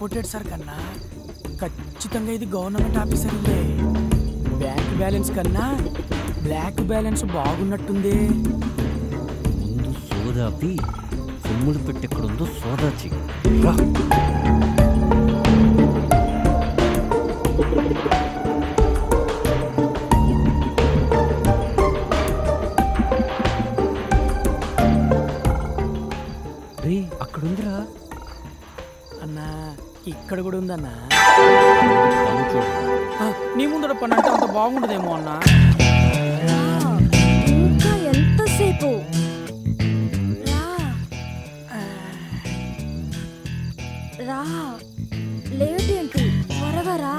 Imported sir కన్నా ఖచ్చితంగా ఇది గవర్నమెంట్ ఆఫీసర్ ఉందే. బ్యాంక్ బ్యాలెన్స్ కన్నా బ్లాక్ బ్యాలెన్స్ బాగున్నట్టుంది. ముందు సోదాపి సొమ్ములు పెట్టెక్కడుందో సోదా చెయ్యి. రే అక్కడుందిరా అన్నా. ఇక్కడ కూడా ఉందన్నా. చూడు నీ ముందర పని అంటే అంత బాగుండదేమో అన్నా. ఇంకా ఎంతసేపు రా లేట్ ఏంటి, త్వరగా రా.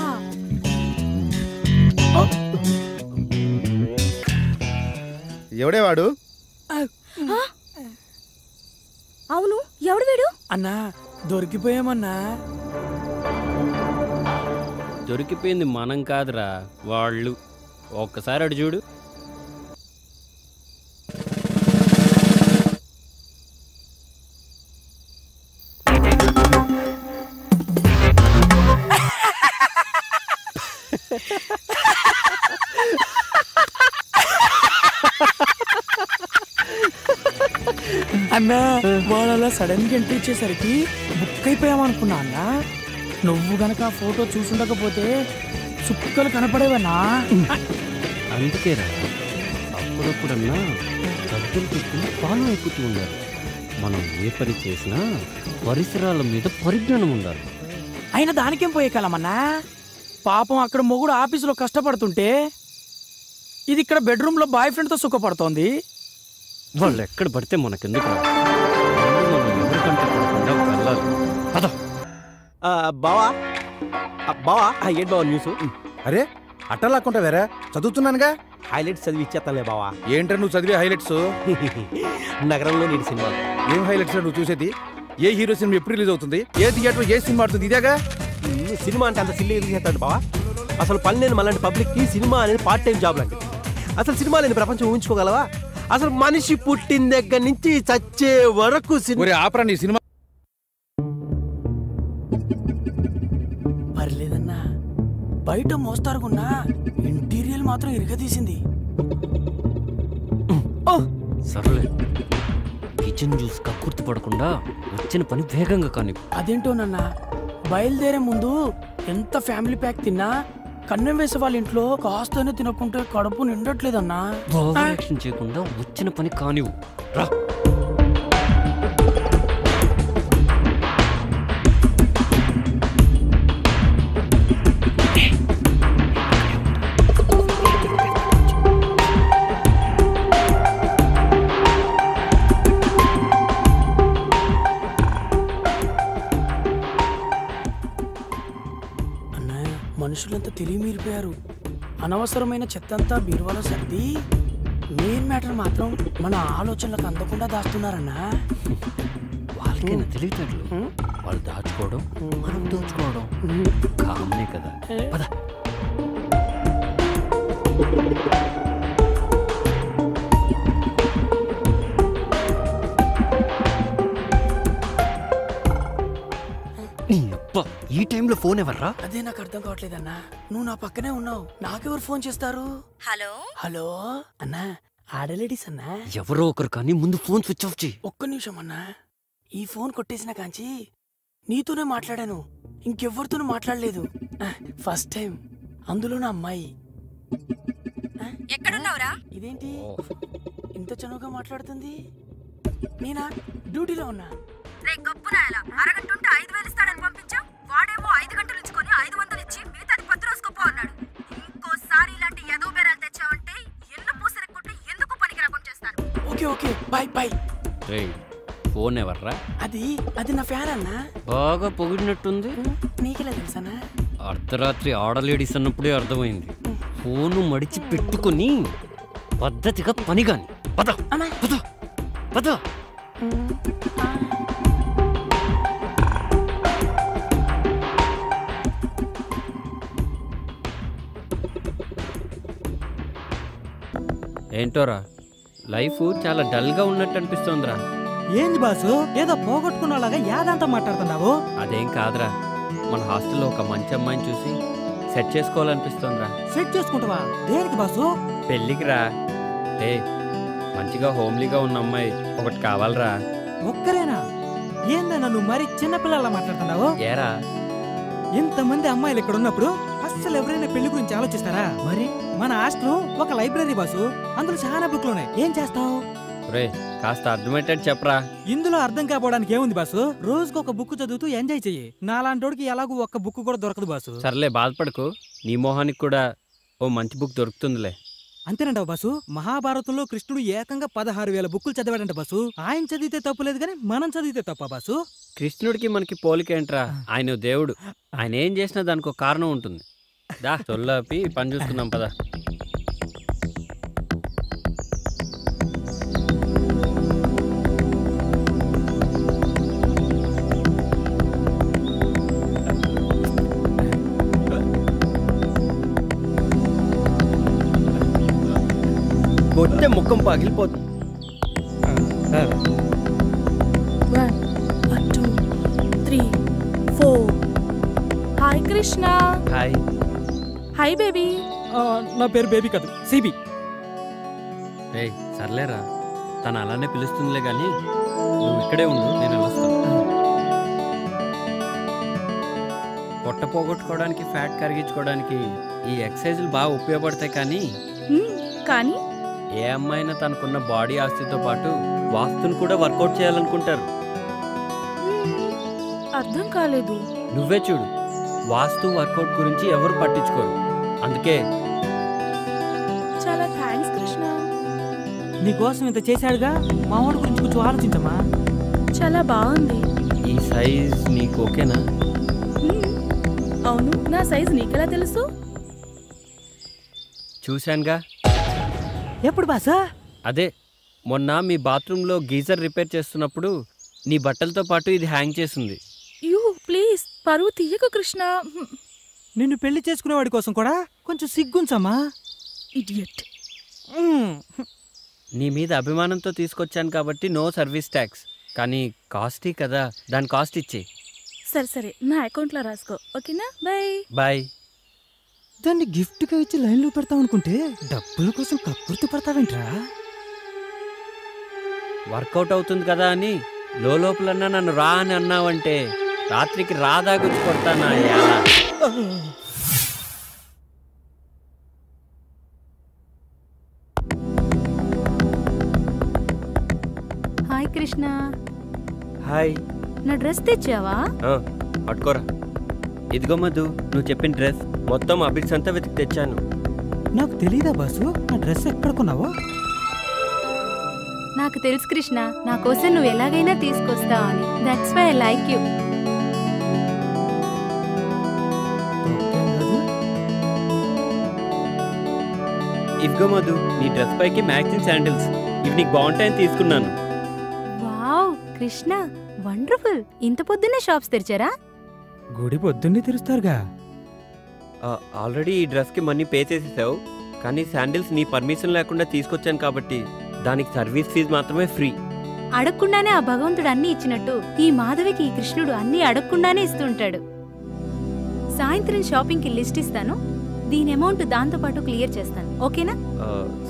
ఎవడేవాడు? అవును, ఎవడు వీడు? అన్నా దొరికిపోయామన్నా. దొరికిపోయింది మనం కాదురా, వాళ్ళు. ఒక్కసారి అడు చూడు. అన్నా వాళ్ళ సడన్ గా ఎంట్రీ ఇచ్చేసరికి బుక్ అయిపోయామనుకున్నా అన్నా. నువ్వు గనక ఆ ఫోటో చూసుండకపోతే చుక్కలు కనపడేవన్నా. అందుకేరా అప్పుడప్పుడన్నా గద్దలు పెట్టుకుని పాలు ఎక్కుతూ ఉండాలి. మనం ఏ పని చేసినా పరిసరాల మీద పరిజ్ఞానం ఉండాలి. అయినా దానికేం పోయే కాలమన్నా. పాపం అక్కడ మొగుడు ఆఫీసులో కష్టపడుతుంటే ఇది ఇక్కడ బెడ్రూమ్ లో బాయ్ ఫ్రెండ్ తో సుఖపడుతోంది. వాళ్ళు ఎక్కడ పడితే మనకెందుకు మనం ఎవరికంటే పడకుండా వెళ్ళాలి. పద. బావా బావా ఏంటి బావా న్యూస్? అరే అట్టలాక్కుంటా వేరే చదువుతున్నానుగా. హైలైట్స్ చదివి ఇచ్చేస్తానులే బావా. ఏంట్రా నువ్వు చదివే హైలైట్స్? నగరంలో నీటి సినిమా. ఏం హైలైట్స్ నువ్వు చూసేది? ఏ హీరో సినిమా ఎప్పుడు రిలీజ్ అవుతుంది, ఏ థియేటర్ ఏ సినిమా ఆడుతుంది, ఇదేగా. సినిమా అంటే అంత సిల్లీ చేస్తాడు బావా. అసలు పని లేని మళ్ళీ పబ్లిక్ కి సినిమా అనేది పార్ట్ టైం జాబ్ లాంటిది. అసలు సినిమా లేని ప్రపంచం ఊహించుకోగలవా? అసలు మనిషి పుట్టిన దగ్గర నుంచి చచ్చే వరకు ఆపరా నీ సినిమా. పర్లేదన్నా, బయట మోస్తారుకున్నా ఇంటీరియల్ మాత్రం ఇరగదీసింది. సర్లే, కిచెన్ జ్యూస్ కక్కుర్తి పడకుండా వచ్చిన పని వేగంగా కానీ. అదేంటోనన్నా, బయలుదేరే ముందు ఎంత ఫ్యామిలీ ప్యాక్ తిన్నా కన్నం వేసే వాళ్ళ ఇంట్లో కాస్తనే తినకుంటే కడుపు నిండట్లేదన్నా. ఓవరాక్షన్ చేయకుండా వచ్చిన పని కానివ్వు. రా. మనుషులంతా తెలియమీరిపోయారు. అనవసరమైన చెత్తంతా బీరువాలో సర్ది మెయిన్ మ్యాటర్ మాత్రం మన ఆలోచనలకు అందకుండా దాస్తున్నారన్నా. వాళ్ళకైనా తెలియటట్లు వాళ్ళు దాచుకోవడం మనం దోచుకోవడం కామనే కదా. పద. ఈ టైంలో ఫోన్ ఎవర్రా? అదే నాకు అర్థం కావట్లేదన్నా. నువ్వు నా పక్కనే ఉన్నావు, నాకెవరు ఫోన్ చేస్తారు? హలో హలో అన్నా, ఆడలేడీస్ అన్నా. ఎవరో ఒకరు కానీ ముందు ఫోన్ స్విచ్ ఆఫ్ చేయి. ఒక్క నిమిషం అన్నా. ఈ ఫోన్ కొట్టేసిన కాంచి నీతోనే మాట్లాడాను, ఇంకెవ్వరితోనూ మాట్లాడలేదు. ఫస్ట్ టైం, అందులో నా అమ్మాయి. ఎక్కడున్నావురా? ఇదేంటి ఇంత చనువుగా మాట్లాడుతుంది? నేనా డ్యూటీలో ఉన్నా. రే గొప్పనాయలా, అరగంటుంటే 5,000 ఇస్తాడని పంపించావు. వాడేమో 5 గంటలు ఇచ్చుకొని 500 ఇచ్చి మిగతాది 10 రోజుకోపో అన్నాడు. ఇంకోసారి ఇలాంటి ఎదో బేరాలు తెచ్చావంటే ఎల్లు పూసరి కొట్టి ఎందుకు పనికి రాకుండా చేస్తాను. Okay okay, bye bye. Phone ఎవర్రా? అది నా ఫ్యాన్ అన్నా. బాగా పొగిడినట్టుంది. నీకెలా తెలుసానా? అర్ధరాత్రి ఆడలేడీస్ అన్నప్పుడే అర్థమైంది. ఫోను మడిచి పెట్టుకుని పద్ధతిగా పని గాని. పద పద పద. ఏంటోరా, లైఫ్ చాలా డల్ గా ఉన్నట్టు అనిపిస్తోందిరా. ఏంది బాసు, ఏదో పోగొట్టుకున్నలాగా యాదంతా మాట్లాడుతున్నావు? అదేం కాదురా, మన హాస్టల్లో ఒక మంచి అమ్మాయిని చూసి సెట్ చేసుకోవాలనిపిస్తుందిరా. సెట్ చేసుకుంటావా? దేనికి బాసు? పెళ్ళికి రా. మంచిగా హోమ్లీగా ఉన్న అమ్మాయి ఒకటి కావాలరా. ఒక్కరేనా? ఏందన్నా నువ్వు మరి చిన్నపిల్లలా మాట్లాడుతున్నావు? ఏరా, ఇంతమంది అమ్మాయిలు ఇక్కడ ఉన్నప్పుడు అస్సలు ఎవరైనా పెళ్లి గురించి ఆలోచిస్తారా? మరి మన హాస్టల్ ఒక లైబ్రరీ బాసు, అందులో చాలా బుక్లు ఉన్నాయి. ఏం చేస్తావు? రే కాస్త అర్థమయ్యేటట్టు చెప్పరా. ఇందులో అర్థం కాపోవడానికి ఏముంది బాసు? రోజుకు ఒక బుక్ చదువుతూ ఎంజాయ్ చెయ్యి. నాలాంటోడికి ఎలాగూ ఒక్క బుక్ కూడా దొరకదు బాసు. సర్లే బాధపడకు, నీ మొహానికి కూడా ఓ మంచి బుక్ దొరుకుతుందిలే. అంతేనంటావు బాసు? మహాభారతంలో కృష్ణుడు ఏకంగా 16,000 బుక్కులు చదివాడంట బాసు. ఆయన చదివితే తప్పులేదు కానీ మనం చదివితే తప్ప బాసు? కృష్ణుడికి మనకి పోలికేంట్రా? ఆయన దేవుడు. ఆయన ఏం చేసినా దానికి ఒక కారణం ఉంటుంది. దా చొల్లాపి పని చూసుకుందాం పద. కొట్టే ముఖం పగిలిపోతుంది. 1 2 3 4. Hi Krishna. Hi. Hi baby. నా పేరు బేబీ కాదు, సిబి. రే సర్లేరా, తను అలానే పిలుస్తుందిలే కానీ నువ్వు ఇక్కడే ఉండు, నేను వెళ్ళొస్తాను. పొట్ట పోగొట్టుకోవడానికి, ఫ్యాట్ కరిగించుకోవడానికి ఈ ఎక్సర్సైజులు బాగా ఉపయోగపడతాయి. కానీ ఏ అమ్మాయినా తనకున్న బాడీ ఆస్తితో పాటు వాస్తుని కూడా వర్కౌట్ చేయాలనుకుంటారు. అర్థం కాలేదు. నువ్వే చూడు, వాస్తు వర్కౌట్ గురించి ఎవరు పట్టించుకోరు. అందుకే చాలా థ్యాంక్స్ కృష్ణ. నీకోసం ఇంత చేశాడుగా, మా వాడి గురించి కొంచెం ఆలోచించమ్మా. చాలా బాగుంది. ఈ సైజ్ నీకు ఓకేనా? అవును, నా సైజ్ నీకెలా తెలుసు? చూశానుగా. ఎప్పుడు బాసా? అదే మొన్న మీ బాత్రూంలో గీజర్ రిపేర్ చేస్తున్నప్పుడు నీ బట్టలతో పాటు ఇది హ్యాంగ్ చేసింది. యూ ప్లీజ్ పరువు తీయకు కృష్ణ. నిన్ను పెళ్లి చేసుకునేవాడి కోసం కూడా కొంచెం సిగ్గుంచమ్మా. ఇడియట్. నీ మీద అభిమానంతో తీసుకొచ్చాను కాబట్టి నో సర్వీస్ ట్యాక్స్. కానీ కాస్టీ కదా, దాని కాస్ట్ ఇచ్చే. సరే సరే, నా అకౌంట్లో రాసుకో, ఓకేనా? Bye bye. దాన్ని గిఫ్ట్గా ఇచ్చి లైన్లో పెడతావు అనుకుంటే డబ్బుల కోసం కక్కుర్తి పడతావేంట్రా? వర్కౌట్ అవుతుంది కదా అని లోపలన్నా నన్ను రా అని అన్నావంటే రాత్రికి రాదా గుచ్చి కొడతానా? హాయ్ కృష్ణ. హాయ్. నా డ్రెస్ తెచ్చావా? పట్టుకోరా. ఇదిగో మధు, నువ్వు చెప్పిన డ్రెస్ మొత్తం అభిక్స్ అంతా వెతికి తెచ్చాను. నాకు తెలీదా బాసు ఆ డ్రెస్ ఎక్కడ కొన్నావో? నాకు తెలుసు కృష్ణ, నా కోసం నువ్వు ఎలాగైనా తీసుకొస్తావు అని. That's why I like you. ఇదిగో మధు, నీ డ్రెస్ పైకి మ్యాచింగ్ శాండిల్స్. ఇవి నీకు బాగుంటాయని తీసుకున్నాను. Wow Krishna, wonderful. ఇంత పొద్దున్నే షాప్స్ తెరిచారా? గుడి పొద్దున్నే తెరుస్తారుగా. ఆల్రెడీ ఈ డ్రెస్కి మనీ పే చేసేసావు, కానీ శాండిల్స్ నీ పర్మిషన్ లేకుండా తీసుకొచ్చాను కాబట్టి దానికి సర్వీస్ ఫీజు మాత్రమే ఫ్రీ. అడగకుండానే ఆ భగవంతుడు అన్ని ఇచ్చినట్టు ఈ మాధవికి ఈ కృష్ణుడు అన్ని అడగకుండానే ఇస్తుంటాడు. సాయంత్రం షాపింగ్కి లిస్ట్ ఇస్తాను, దీని అమౌంట్ దాంతో పాటు క్లియర్ చేస్తాను, ఓకేనా?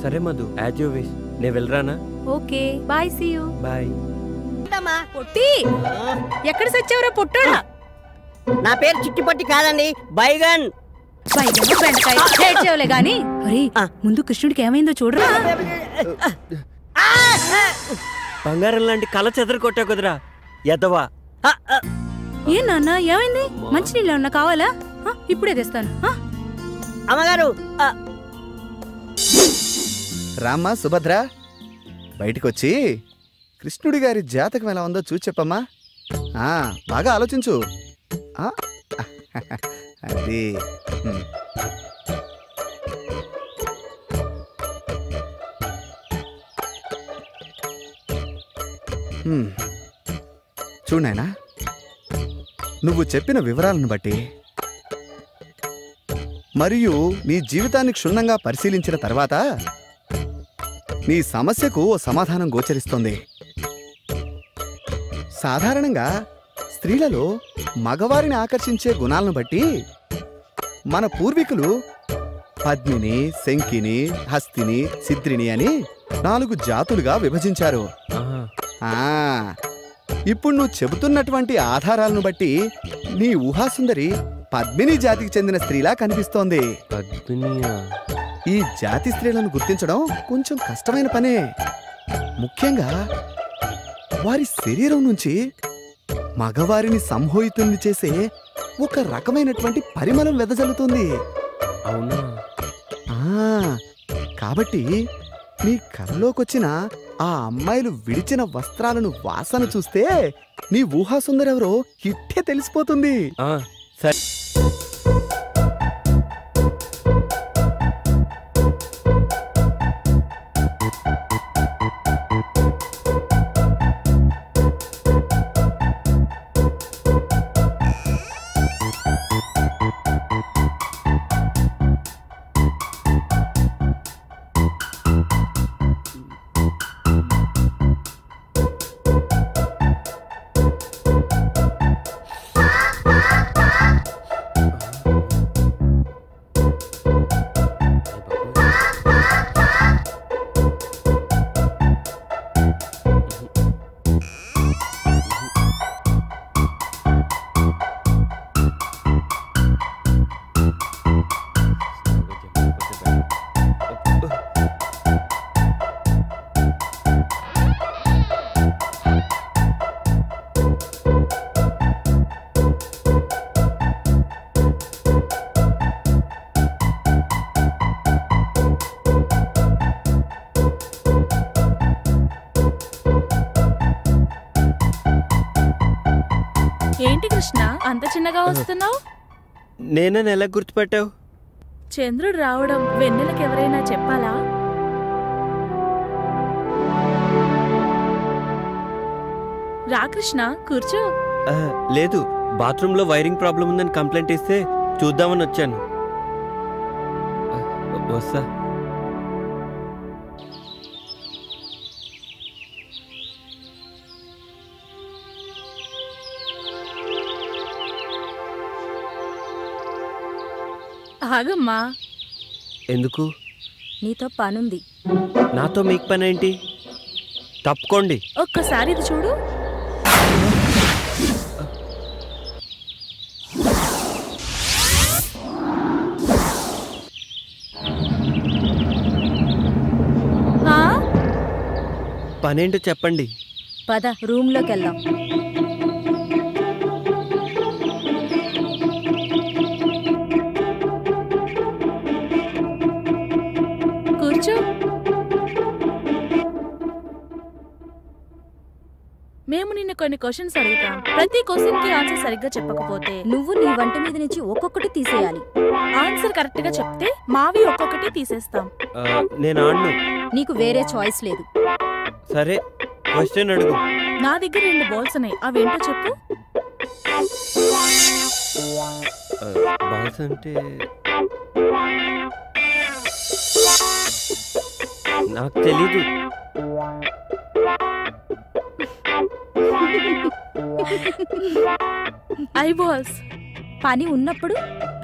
సరే మధు, యాజ్ యూ విష్. నేను వెళ్ళరానా? Okay bye, see you. Bye. పొట్టి ఎక్కడ సచ్చావురా పొట్టోడా? నా పేరు చిట్టిపట్టి కాదండి, బైగన్. బెండకాయ గాని ముందు కృష్ణుడికి ఏమైందో చూడరా. బంగారం లాంటి కళ చెదర కొట్టా కుదరా ఎదవా. ఏ నాన్న ఏమైంది? మంచినీళ్ళు ఏమన్నా కావాలా? ఇప్పుడే తెస్తాను. అమ్మగారు. రామ్మా సుభద్ర, బయటకొచ్చి కృష్ణుడి గారి జాతకం ఎలా ఉందో చూసి చెప్పమ్మా. బాగా ఆలోచించు. అది చూడైనా, నువ్వు చెప్పిన వివరాలను బట్టి మరియు నీ జీవితాన్ని క్షుణ్ణంగా పరిశీలించిన తర్వాత నీ సమస్యకు ఓ సమాధానం గోచరిస్తోంది. సాధారణంగా స్త్రీలలో మగవారిని ఆకర్షించే గుణాలను బట్టి మన పూర్వీకులు పద్మిని, శంకిని, హస్తిని, సిద్రిని అని 4 జాతులుగా విభజించారు. ఇప్పుడు నువ్వు చెబుతున్నటువంటి ఆధారాలను బట్టి నీ ఊహాసుందరి పద్మిని జాతికి చెందిన స్త్రీలా కనిపిస్తోంది. ఈ జాతి స్త్రీలను గుర్తించడం కొంచెం కష్టమైన పనే. ముఖ్యంగా వారి శరీరం నుంచి మగవారిని సంమోహితుల్ని చేసే ఒక రకమైనటువంటి పరిమళం వెదజల్లుతుంది. అవునా? కాబట్టి నీ కల్లోకొచ్చిన ఆ అమ్మాయిలు విడిచిన వస్త్రాలను వాసన చూస్తే నీ ఊహాసుందరెవరో ఇట్టే తెలిసిపోతుంది. సరే. ఏంటి కృష్ణ అంత చిన్నగా వస్తున్నావు? నేనని ఎలా గుర్తుపట్టావు? చంద్రుడు రావడం వెన్నెలకు ఎవరైనా చెప్పాలా? రా కృష్ణ, కూర్చో. లేదు, బాత్రూంలో వైరింగ్ ప్రాబ్లం ఉందని కంప్లైంట్ ఇస్తే చూద్దామని వచ్చాను. వస్తా. ఆగమ్మా. ఎందుకు? నీతో పనుంది. నాతో మీకు పని ఏంటి? తప్పుకోండి. ఒక్కసారి ఇది చూడు. పనేంటో చెప్పండి. పద రూమ్లోకి వెళ్దాం. కూర్చో. మేము నిన్ను కొన్ని క్వశ్చన్స్ అడుగుతాం. ప్రతి క్వశ్చన్ కి ఆన్సర్ సరిగ్గా చెప్పకపోతే నువ్వు నీ వంట మీద నుంచి ఒక్కొక్కటి తీసేయాలి. ఆన్సర్ కరెక్ట్ గా చెప్తే మావి ఒక్కొక్కటి తీసేస్తాం. నేను ఆడను. నీకు వేరే చాయిస్ లేదు. సరే, క్వశ్చన్ అడుగు. నా దగ్గర 2 బాల్స్ ఉన్నాయి, అవేంటో చెప్పు. బాల్స్ అంటే నాకు తెలీదు. I balls. పని ఉన్నప్పుడు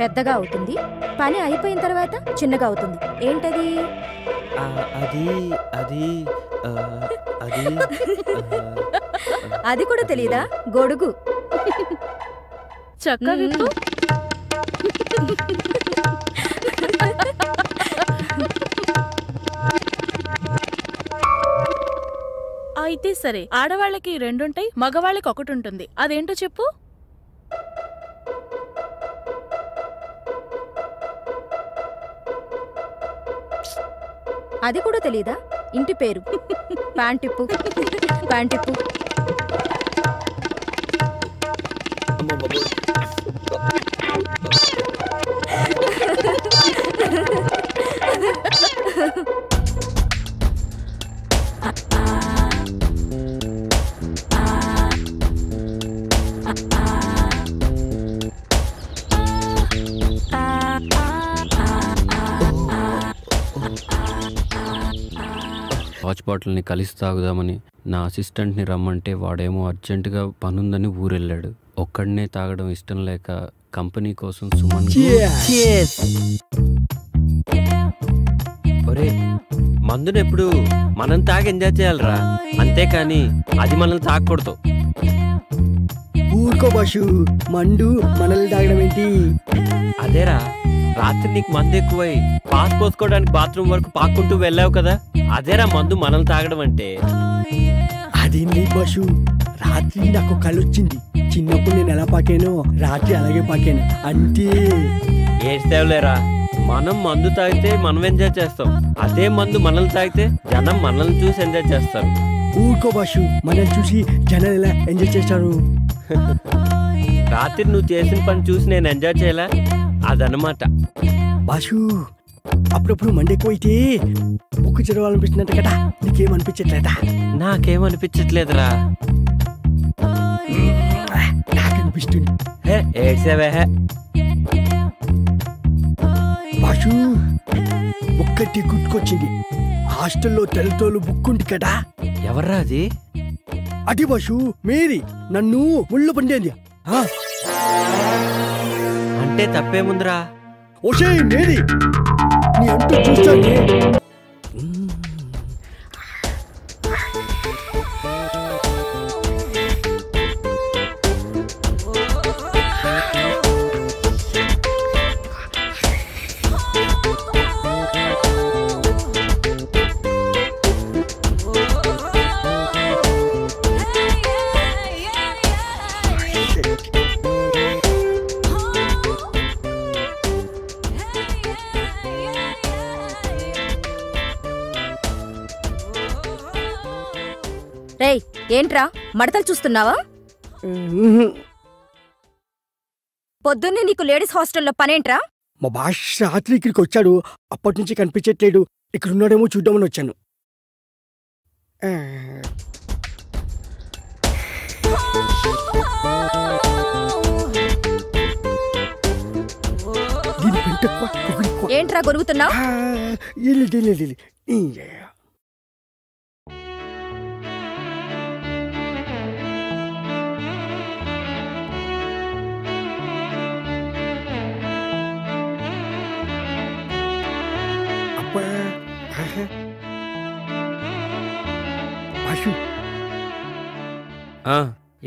పెద్దగా అవుతుంది, పని అయిపోయిన తర్వాత చిన్నగా అవుతుంది. ఏంటది? అది అది అది అది కూడా తెలీదా? గొడుగు. చక్క విప్పు. అయితే సరే, ఆడవాళ్ళకి 2 ఉంటాయి, మగవాళ్ళకి 1 ఉంటుంది. అదేంటో చెప్పు. అది కూడా తెలీదా? ఇంటి పేరు. ప్యాంటిప్పు. ప్యాంటిప్పు. వాచ్ బాటిల్ని కలిసి తాగుదామని నా అసిస్టెంట్ని రమ్మంటే వాడేమో అర్జెంటుగా పనుందని ఊరెళ్ళాడు. ఒక్కడనే తాగడం ఇష్టం లేక కంపెనీ కోసం సుమన్ ఒరే మందుని ఎప్పుడు మనం తాగి ఎంజాయ్ చేయాలరా, అంతేకాని అది మనల్ని తాగకూడదు. ఊరుకో బాషు, మందు మనల్ని తాగడం ఏంటి? అదేరా రాత్రి నీకు మందు ఎక్కువై పాస్ పోసుకోవడానికి బాత్రూమ్ వరకు పాక్కుంటూ వెళ్ళావు కదా, అదేరా మందు మనల్ని తాగడం అంటే. అదేంటి బాషు, రాత్రి నాకు కలొచ్చింది. చిన్నప్పుడు నేను ఎలా పాకానో రాత్రి అలాగే పాకాను అంతే. ఏడ్చేవులేరా, మనం మందు తాగితే మనం ఎంజాయ్ చేస్తాం, అదే మందు మనల్ని తాగితే జనం మనల్ని చూసి ఎంజాయ్ చేస్తారు. ఊరుకో బాషు, మనల్ని చూసి జనాలు ఎలా ఎంజాయ్ చేస్తారు? రాత్రి నువ్వు చేసిన పని చూసి నేను ఎంజాయ్ చేయలే, అదనమాట. బాషు అప్పుడప్పుడు మండి ఎక్కువైతే బుక్ చదవాలనిపిస్తున్నట్టు కదా, నీకేమనిపించట్లేదా? నాకేమనిపించట్లేదురా. నాకనిపిస్తుంది. ఏడ్సేవే బాషు ఒక్కటి గుర్తుకొచ్చింది. హాస్టల్లో తెల్లతోలు బుక్ ఉంది కదా. ఎవర్రా అది? అది బాషు మేరీ, నన్ను ముళ్ళు పండేది. అంటే తప్పేముందిరా? ఓషే మేరీ, నీ అంటూ చూస్తానే. రేయ్ ఏంట్రా మడతలు చూస్తున్నావా? పొద్దున్నే నీకు లేడీస్ హాస్టల్లో పనేంట్రా? మా బాష్ రాత్రి ఇక్కడికి వచ్చాడు, అప్పటి నుంచి కనిపించట్లేడు. ఇక్కడ ఉన్నాడేమో చూద్దామని వచ్చాను. ఏంట్రా గొరుగుతున్నావు?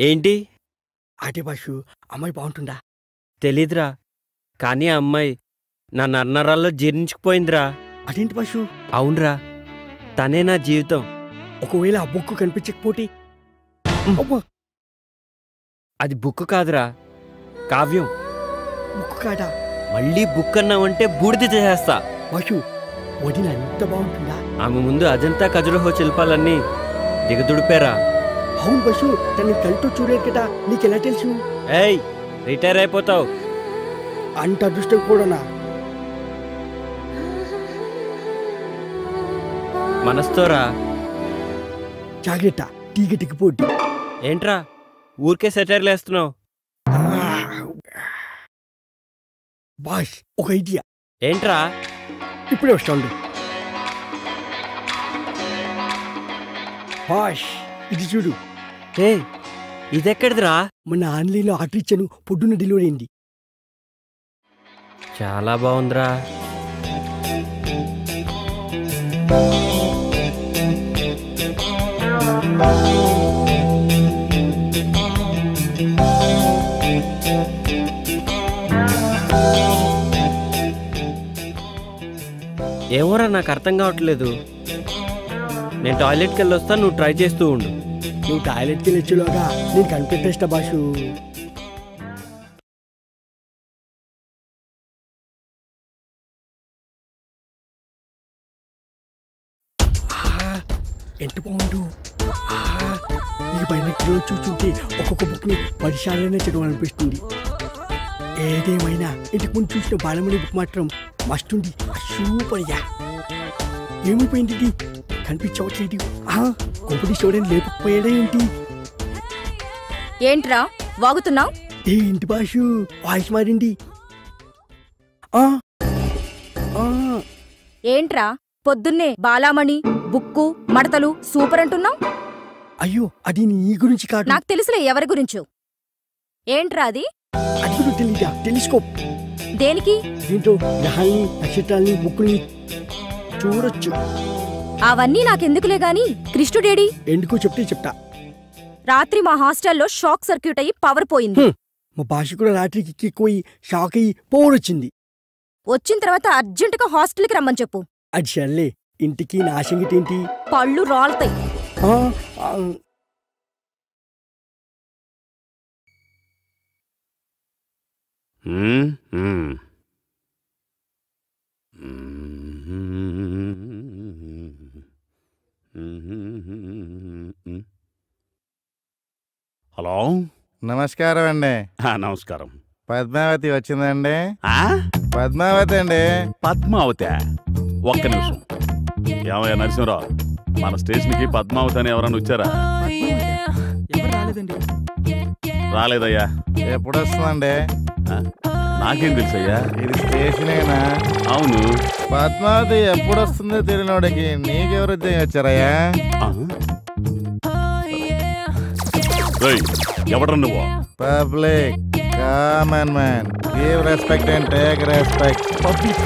ఏంటి? అదే బాషు, అమ్మాయి బాగుంటుందా? తెలీదురా, కానీ ఆ అమ్మాయి నా నన్నరాల్లో జీర్ణించుకుపోయిందిరా. అదేంటి బాషు? అవునరా, తనే నా జీవితం. ఒకవేళ ఆ బుక్ కనిపించకపోతే? అది బుక్ కాదురా, కావ్యం. బుక్ కాదా? మళ్ళీ బుక్ అన్నావంటే బూడిద చేసేస్తా. బాషు వదిన ఎంత బాగుంటుందా? ఆమె ముందు అజంతా ఖజురహో శిల్పాలన్నీ దిగదుడిపారా. అవును బసు, తనని కళ్ళతో చూడలేదు కదా, నీకెలా తెలుసు? ఏయ్, రిటైర్ అయిపోతావు. అంత అదృష్టం కూడానా? మనస్తోరా. జాగ్రత్త, టీగటికి పోటీ. ఏంట్రా ఊరికే సెటైర్లు వేస్తున్నావు? బాష్ ఒక ఐడియా. ఏంట్రా? ఇప్పుడే వస్తాండు. బాష్ ఇది చూడు. ఏ ఇదెక్కడిదిరా? మన ఆన్లైన్లో ఆర్డర్ ఇచ్చాను, పొద్దున్న డెలివరీ అయింది. చాలా బాగుందిరా. ఏమోరా, నాకు అర్థం కావట్లేదు. నేను టాయిలెట్కి వెళ్ళి వస్తా, నువ్వు ట్రై చేస్తూ ఉండు. నువ్వు టాయిలెట్కి వెళ్ళొచ్చులోగా నేను కనిపెట్టేస్తా బాషు. ఎంత బాగుండు. ఈ బైనెక్లో చూస్తుంటే ఒక్కొక్క బుక్ని 10 సార్లనే చదవాలనిపిస్తుంది. ఏదేమైనా ఇంటికి ముందు చూసిన బాలమణి బుక్ మాత్రం మస్తుంది. సూపర్గా. ఏమైపోయింది ఇది? కనిపించవట్లేదు. కొంపటి స్టూడెంట్ లేకపోయాడా ఏంటి? ఏంట్రా వాగుతున్నావు? ఏంటి బాషు వాయిస్ మారింది? ఏంట్రా పొద్దున్నే బాలామణి బుక్కు మడతలు సూపర్ అంటున్నావు? అయ్యో, అది నీ గురించి కాదు. నాకు తెలుసులే ఎవరి గురించో. ఏంట్రా అది? అది కూడా తెలీదా? టెలిస్కోప్. దేనికి? దీంతో గ్రహాల్ని, నక్షత్రాల్ని, బుక్కుల్ని చూడొచ్చు. అవన్నీ నాకెందుకులే గాని కృష్ణుడేడి? ఎందుకో చెప్తే చెప్తా. రాత్రి మా హాస్టల్లో షాక్ సర్క్యూట్ అయ్యి పవర్ పోయింది. మా భాష కూడా రాత్రికి ఎక్కిపోయి షాక్ అయ్యి పోవడొచ్చింది. వచ్చిన తర్వాత అర్జెంటుగా హాస్టల్కి రమ్మని చెప్పు. అది సర్లే, ఇంటికి నా సంగతి ఏంటి? పళ్ళు రాలుతాయి. హలో, నమస్కారం అండి. నమస్కారం. పద్మావతి వచ్చిందండి? పద్మావతి అండి. పద్మావతి? ఒక్క నిమిషం. ఏమయ్యా నరసింహరావు, మన స్టేషన్కి పద్మావతి అని ఎవరన్నా వచ్చారా? రాలేదయ్యా. ఎప్పుడు వస్తుందండి? నాకేం తెలుసయ్యా. ఇది స్టేషనేనా? అవును. పద్మావతి ఎప్పుడు వస్తుందో తెలియనోడికి నీకెవరు వచ్చారయ్యా? ఎవడ్రా నువ్వు? Public common man. Give respect and take respect. Public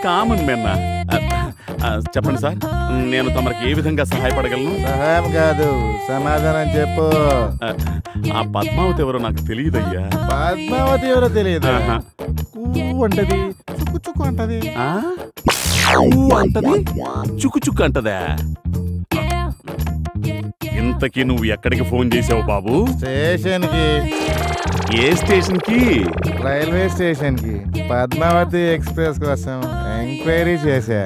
common man? చెప్పండి సార్, నేను తమరికి ఏ విధంగా సహాయపడగలను? సహాయం కాదు, సమాధానం చెప్పు. ఆ పద్మావతి ఎవరో నాకు తెలియదయ్యా. పద్మావతి ఎవరో తెలియదు అంటది, చుక్కు చుక్కు అంటది, చుక్కు చుక్కు అంటదా? ఇంతకీ నువ్వు ఎక్కడికి ఫోన్ చేసావు బాబు? స్టేషన్ కి. ఏ స్టేషన్ కి? రైల్వే స్టేషన్ కి. పద్మావతి ఎక్స్ప్రెస్ కోసం ఎంక్వైరీ చేశా.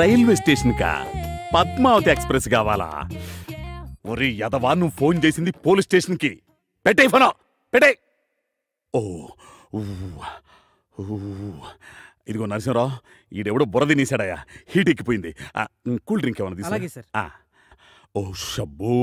రైల్వే స్టేషన్ కా? పద్మావతి ఎక్స్ప్రెస్ కావాలా? ఒరే యదవా, నువ్వు ఫోన్ చేసింది పోలీస్ స్టేషన్ కి. పెట్టే ఫోన్, పెట్టే. ఓ ఇదిగో నరసింహరావు, ఈడెవడో బురద నీసాడయా. హీట్ ఎక్కిపోయింది. కూల్ డ్రింక్ ఏమన్నా తీసుకురా. ఓ షబ్బో.